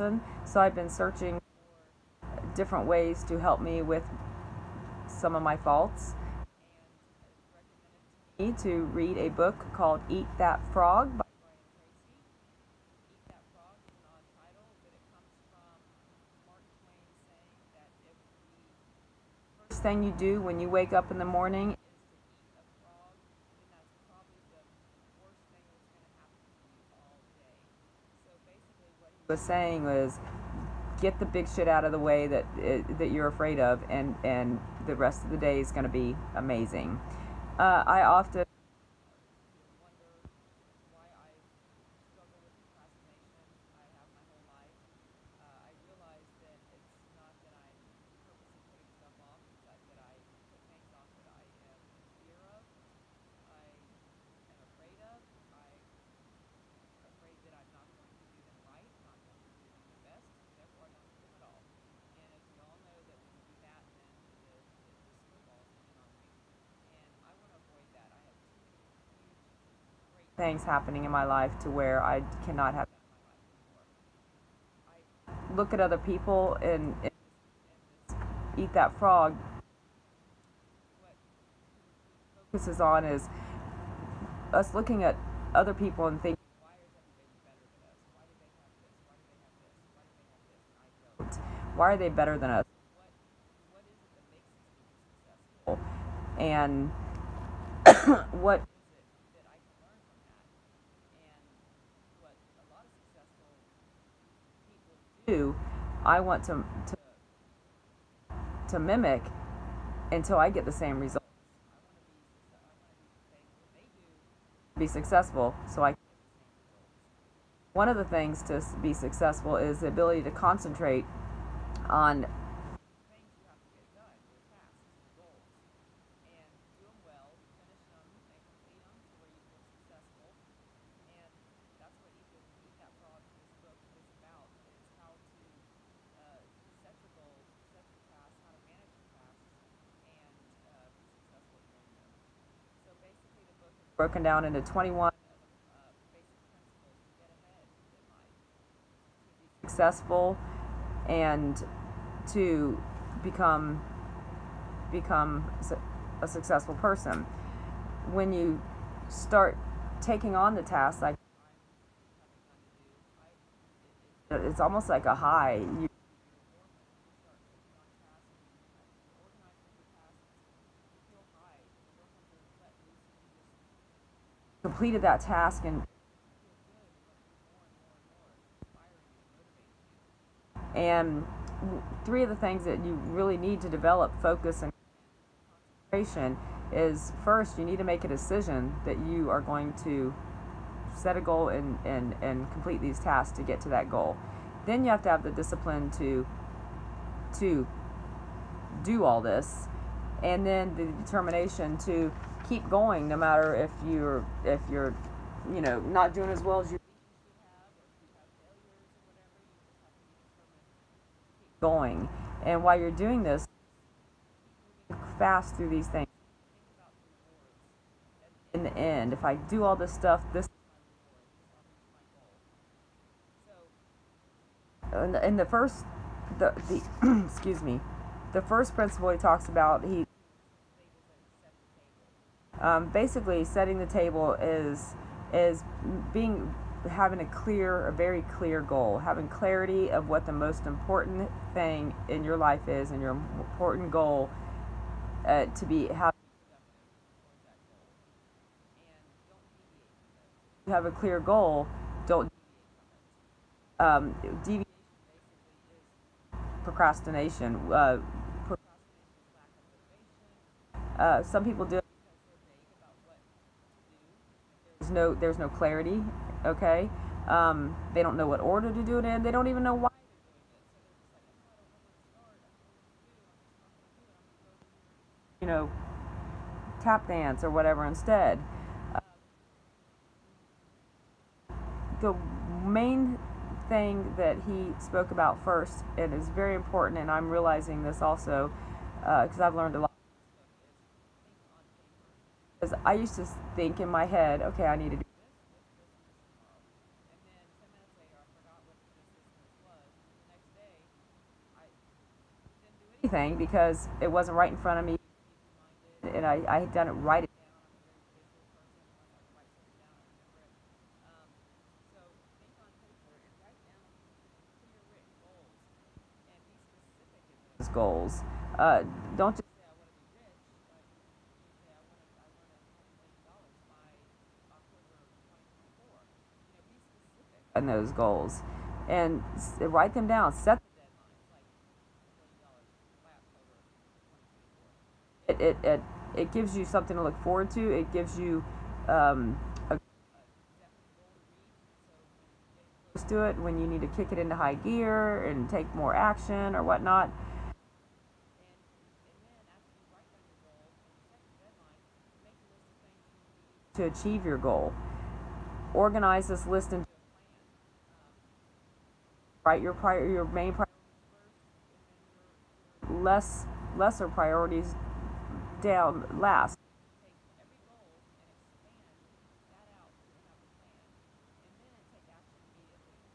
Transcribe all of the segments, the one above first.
person. So I've been searching different ways to help me with some of my faults. And it was recommended to me to read a book called Eat That Frog by Brian Tracy. Eat That Frog is an odd title, but it comes from Mark Twain saying that if the first thing you do when you wake up in the morning is to eat a frog, then that's probably the worst thing that's going to happen to you all day. So basically what he was saying was, get the big shit out of the way that you're afraid of, and the rest of the day is going to be amazing. I often wonder why I struggle with procrastination. I have my whole life. I realize that it's not that I'm purposely putting stuff off, it's that I put things off that I am in fear of, I am afraid of. I'm afraid that I'm not going to do them right, not going to do them the best, therefore I don't do them at all. And as we all know, that when you do that, then it just snowballs in on you. And I want to avoid that. I have too many huge, great things happening in my life to where I cannot have that in my life anymore. I look at other people and this Eat That Frog. What he focuses on is us looking at other people and thinking, why is everybody better than us? Why do they have this? Why do they have this? Why do they have this and I don't? Why are they better than us? What is it that makes these people successful? And what is it that I can learn from that? And what a lot of successful people do, I want to mimic until I get the same results. I want to do the things that they do to be successful, so I can get the same results. One of the things to be successful is the ability to concentrate on things you have to get done, your tasks, your goals, and do them well, finish them, and complete them to where you feel successful. And that's what Eat That Frog, this book, is about, is how to set your goals, set your tasks, how to manage your tasks, and be successful doing them. So basically the book is broken down into 21 of the basic principles to get ahead in life, to be successful, and to become a successful person. When you start taking on the tasks like it's almost like a high. Completed that task and and three of the things that you really need to develop focus and concentration is, first, you need to make a decision that you are going to set a goal and complete these tasks to get to that goal. Then you have to have the discipline to do all this, and then the determination to keep going no matter if you're not doing as well as you think you should have, or if you have failures or whatever. You just have to be determined to keep going. And while you're doing this, keep moving fast through these things. Think about the rewards in the end. If I do all this stuff, this is my reward. I'll reach my goal. So in the first excuse me, the first principle he talks about, basically setting the table is having a very clear goal, having clarity of what the most important thing in your life is, and your important goal to be how you have a clear goal. Don't deviate from it. Deviation basically is procrastination. Procrastination is lack of motivation. Some people do it because they're vague about what to do. There's no clarity. Okay, they don't know what order to do it in. They don't even know why they're doing it. So they're just like, oh, I don't know where to start. I don't know what to do. I'm just not going to do it. I'm going to go do, tap dance or whatever instead. The main thing that he spoke about first, and is very important, and I'm realizing this also because I've learned a lot from this book, is think on paper. Because I used to think in my head, okay, I need to do this, this, this, and this tomorrow. And then 10 minutes later, I forgot what the this, and this was, anything because it wasn't right in front of me, and I had done it, write it down. I'm a very visual person. Once I write something down, I remember it. So think on paper and write down clear written goals and be specific in those goals. Don't just say I want to be rich. You say I want to have $1 million by October 2024. Be specific in those goals and write them down. Set the deadlines like $1 million by October 2024. It gives you something to look forward to. It gives you a definite goal to reach. So when you're getting close to it, when you need to kick it into high gear and take more action or whatnot. And then after you write down your goal and you set your deadline, make a list of things you need to achieve your goal. Organize this list into a plan. Write your main priorities first, and then your lesser priorities down last. Take every goal and expand that out so you have a plan, and then take action immediately.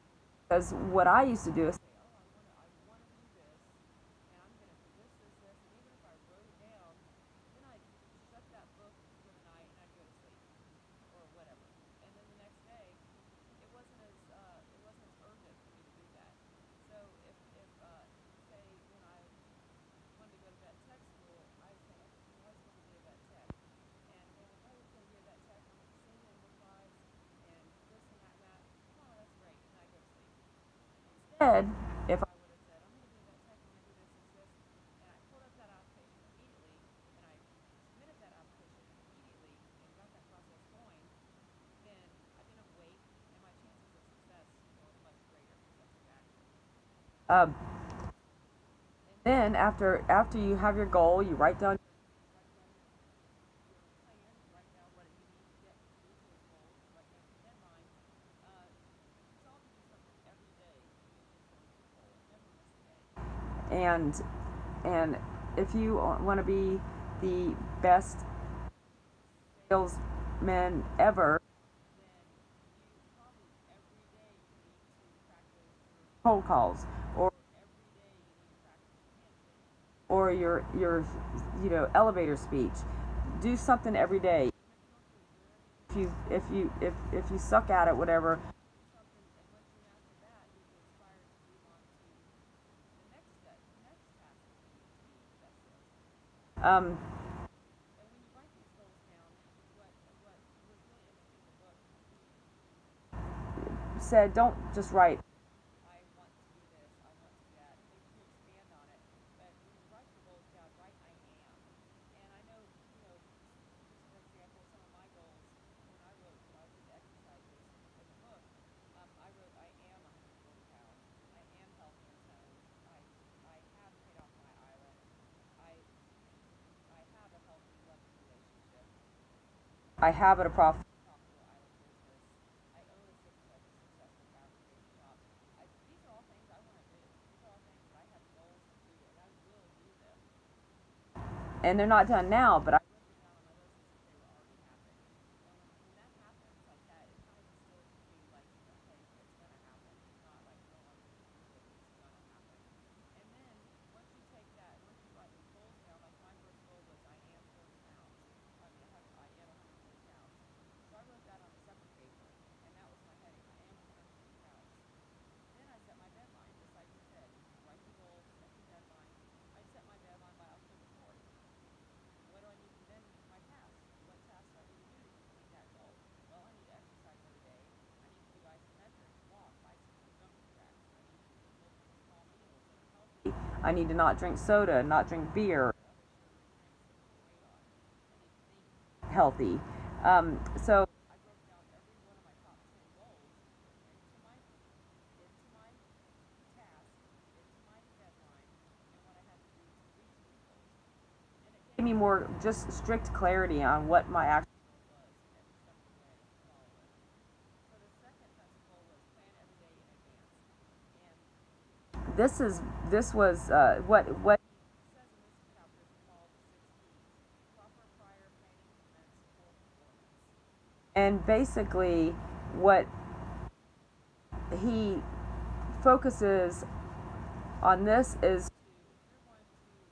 Because what I used to do is say, oh, I want to do this, and I'm going to do this, and even if I wrote it down, then I'd shut that book for the night and I'd go to sleep or whatever. And then the next day, it wasn't as urgent for me to do that. So if say when I wanted to go to vet tech school, I'd say, okay, I always wanted to be a vet tech. And they were, oh, you're going to be a vet tech. I'm going to send you invoice and this and that and that. Oh, that's great. And I go to sleep. Instead, if I would have said, I'm going to be a vet tech, I'm going to do this, and I pulled up that application immediately, and I submitted that application immediately and got that process going, then I didn't wait, and my chances of success were much greater because I took action. And then after you have your goal, you write down your plan, you write down what you need to get to reach those goals, you write down your deadline. Resolve to do something every day to move you towards your goal. Never miss a day. And if you want to be the best salesman ever, then you probably every day you need to practice your cold calls, or every day you need to practice your handshake, or your elevator speech. Do something every day. If you suck at it, whatever, do something, and once you master that, you'll be inspired to move on to the next step, the next task that you need to be the best salesman. And when you write these goals down, what was really interesting in the book, he said, don't just write, I want to do this, I want to do that. Make sure you expand on it. But when you write your goals down, write I am. And I know, just for example, some of my goals, when I wrote these exercises in the book, I wrote I am 140 pounds. I am healthy and toned. I have paid off my island. I have a healthy, loving relationship. I have a profitable island business. I own a successful fabricating shop. These are all things I want to do. These are all things that I have goals to do, and I will do them. And they're not done now, but I wrote them down on my list as if they were already happening. And when that happens like that, it kind of instills in you like, okay, it's going to happen. It's not like, no, I'm going to prove it. It's going to happen. And then once you take that, once you write these goals down, like my first goal was I am 40 pounds. I am 140 pounds. So I wrote that on a separate paper, and that was my heading. I am 140 pounds. Then I set my deadline, just like you said. Write the goal, set your deadline. I set my deadline by October 4th. What do I need to then my task? What tasks do I need to do to complete that goal? Well, I need to exercise every day. I need to do isometrics, walk, bicycle, jumping jacks. I need to eat multiple small meals that are healthy. I need to not drink soda, not drink beer, other sugary drinks that put weight on. I need to think healthy. So I broke down every one of my top 10 goals into my task, into my deadline, and what I had to do to reach those goals. And it gave me more just strict clarity on what my actual goal was every step of the way to follow it. So the second principle was plan every day in advance. And this was what he says in this chapter is called the 6 Ps. Proper prior planning prevents poor performance. And basically what he focuses on this is if you're going to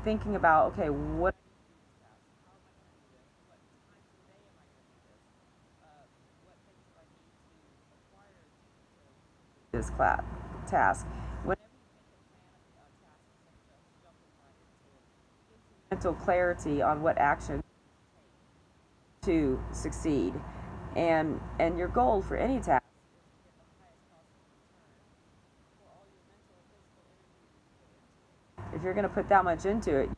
thinking about, okay, what this class task. Whenever mental clarity on what action to succeed, and your goal for any task, if you're going to put that much into it,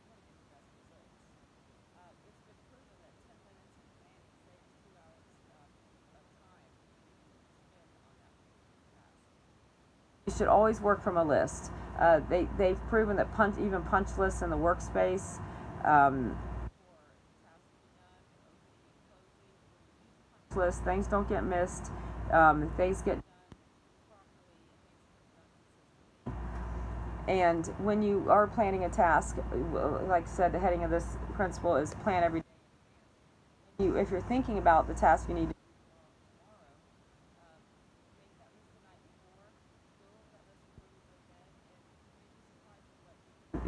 you should always work from a list. They've proven that even punch lists in the workspace, list, things don't get missed, things get. And when you are planning a task, like I said, the heading of this principle is plan every day. If you're thinking about the task you need to do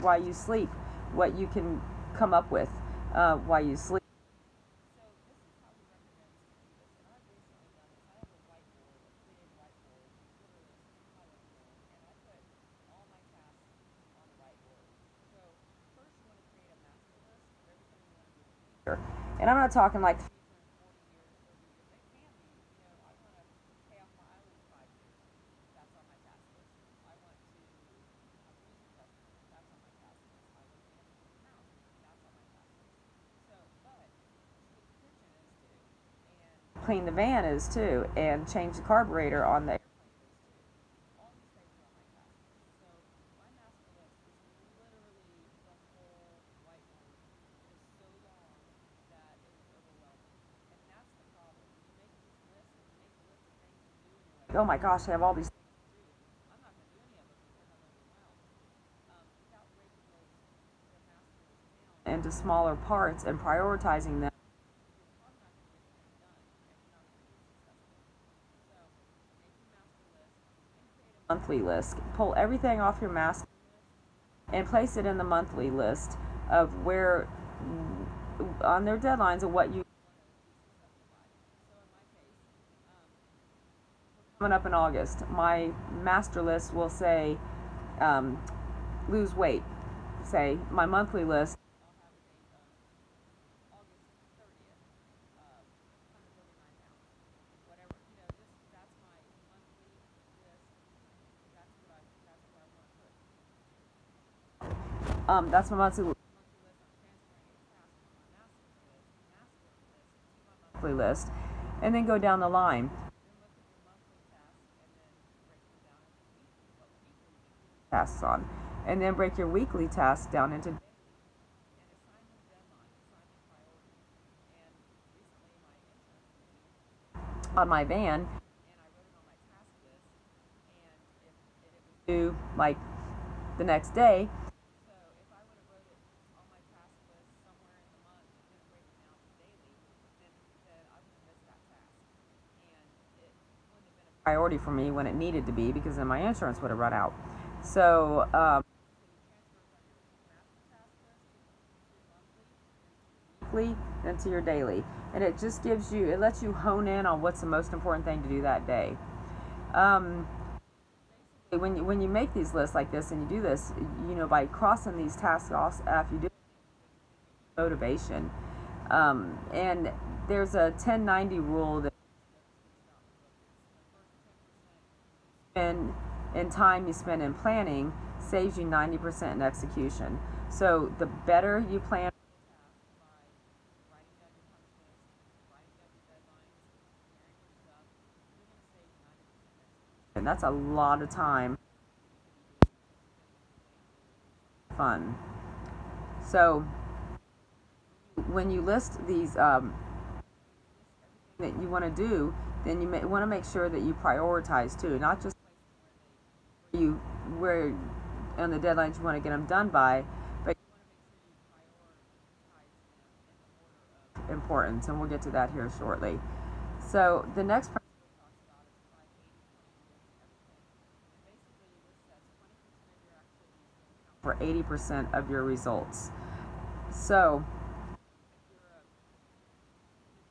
while you sleep, what you can come up with while you sleep. And I'm not talking like clean the van is too, and change the carburetor on the oh my gosh, I have all these into smaller parts and prioritizing them. Monthly list. Pull everything off your master and place it in the monthly list of where on their deadlines of what you coming up in August. My master list will say lose weight. Say my monthly list that's my monthly list, and then go down the line. Tasks on, and then break your weekly tasks down into on my van. Do like the next day. Priority for me when it needed to be because then my insurance would have run out. So weekly into your daily, and it just gives you, it lets you hone in on what's the most important thing to do that day. When you make these lists like this and you do this, you know, by crossing these tasks off after you do motivation, and there's a 10-90 rule that in time you spend in planning saves you 90% in execution. So the better you plan, and that's a lot of time. Fun. So when you list these that you want to do, then you want to make sure that you prioritize too, not just where on the deadlines you want to get them done by, but importance, and we'll get to that here shortly. So the next for 80% 80% of your results. So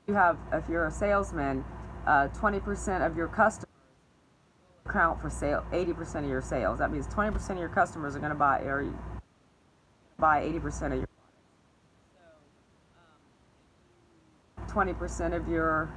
if you're a salesman, 20% of your customers count for 80% of your sales. That means 20% of your customers are going to buy 80% of your 20% of your